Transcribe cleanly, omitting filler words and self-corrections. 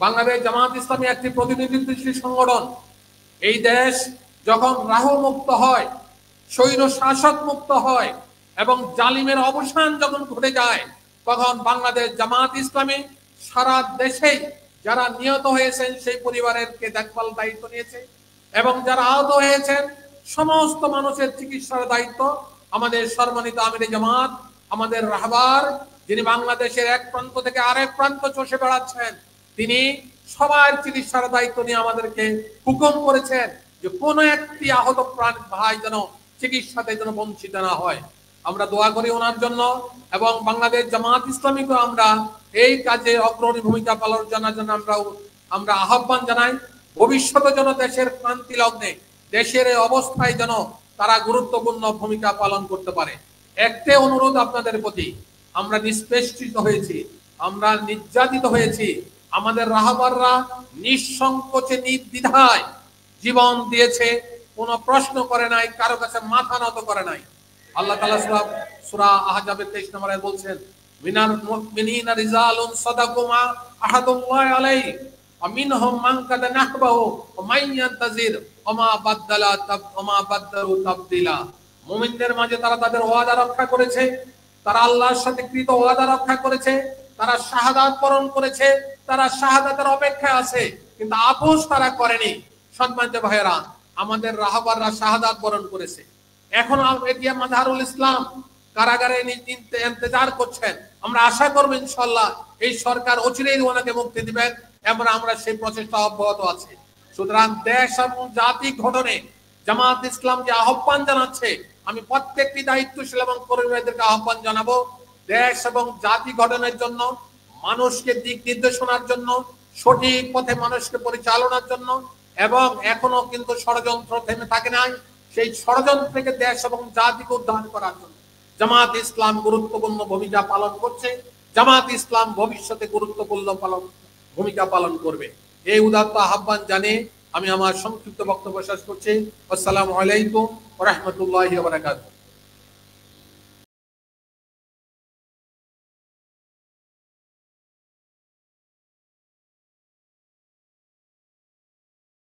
বাংলাদেশ জামাত ইসলামী একটি প্রতিনিধিত্বশীল সংগঠন। এই দেশ যখন রাহু মুক্ত হয়, স্বৈর শাসক মুক্ত হয় এবং জালিমের অবসান যখন ঘটে যায়, তখন বাংলাদেশ জামাত ইসলামী সারা দেশে যারা নিহত হয়েছেন সেই পরিবারেরকে দেখভাল দায়িত্ব নিয়েছে এবং যারা আহত হয়েছেন সমস্ত মানুষের চিকিৎসার দায়িত্ব আমাদের সম্মানিত আমিরে জামাত, আমাদের রাহবার, যিনি বাংলাদেশের এক প্রান্ত থেকে আরেক প্রান্ত চষে বেড়াচ্ছেন, তিনি সবার চিকিৎসার দায়িত্ব নিয়ে আমাদেরকে হুকুম করেছেন যে কোনো একটি আহত প্রাণ ভাই যেন চিকিৎসাতে যেন বঞ্চিত না হয়। আমরা দোয়া করি ওনার জন্য এবং বাংলাদেশ জামাত ইসলামীকে আমরা এই কাজে অগ্রণী ভূমিকা পালন জানার জন্য আমরা আহ্বান জানাই। ভবিষ্যতে যেন দেশের ক্রান্তি লগ্নে দেশের এই অবস্থায় যেন তারা গুরুত্বপূর্ণ ভূমিকা পালন করতে পারে। একটাই অনুরোধ আপনাদের প্রতি, আমরা নিষ্পেষিত হয়েছি, আমরা নির্যাতিত হয়েছি, আমাদের রাহবাররা নিঃসংকোচে নির্দ্বিধায় জীবন দিয়েছে, কোনো প্রশ্ন করে নাই, কারো কাছে মাথা নত করে নাই। আল্লাহ তাআলা সূরা আহজাবের 23 নম্বরে বলছেন, মিনাল মুমিনিনা রিজালুন সাদাকু মা আহাদুল্লাহি আলাইহি ওয়া মিনহুম মান কাদা নাহবাহু ওয়া মান ইয়ান্তাজির ওয়া মা বাদদালু তাবদীলা। মুমিনদের মাঝে তারা তাদের ওয়াদা রক্ষা করেছে, তারা আল্লাহর সাথে কৃত ওয়াদা রক্ষা করেছে, তারা শাহাদাত বরণ করেছে, তারা শাহাদাতের অপেক্ষায় আছে, কিন্তু আপোস তারা করেনি। সম্মানিত ভাইয়েরা, আমাদের রাহবাররা শাহাদাত বরণ করেছে। এখন এটিএম মাযহারুল ইসলাম কারাগারে ইন্তজার করছেন। আমরা আশা করব ইনশাআল্লাহ এই সরকার অচিরেই ওনাকে মুক্তি দিবেন এবং আমরা সেই প্রচেষ্টা অব্যাহত আছে। সুতরাং দেশ এবং জাতি গঠনে জামাত ইসলাম যে আহ্বান জানাচ্ছে, আমি প্রত্যেকটি দায়িত্বশীল এবং কর্মীদেরকে আহ্বান জানাবো, দেশ এবং জাতি গঠনের জন্য, মানুষকে দিক নির্দেশনার জন্য, সঠিক পথে মানুষকে পরিচালনার জন্য, এবং এখনো কিন্তু ষড়যন্ত্র থেমে থাকে নাই, সেই ষড়যন্ত্র থেকে দেশ এবং জাতিকে উদ্ধার করার জন্য জামাত ইসলাম গুরুত্বপূর্ণ ভূমিকা পালন করছে। জামাত ইসলাম ভবিষ্যতে গুরুত্বপূর্ণ ভূমিকা পালন করবে। এই উদাত্ত আহ্বান জানিয়ে আমি আমার সংক্ষিপ্ত বক্তব্য শেষ করছি। আসসালামু আলাইকুম ওয়া রাহমাতুল্লাহি ওয়া বারাকাতুহু।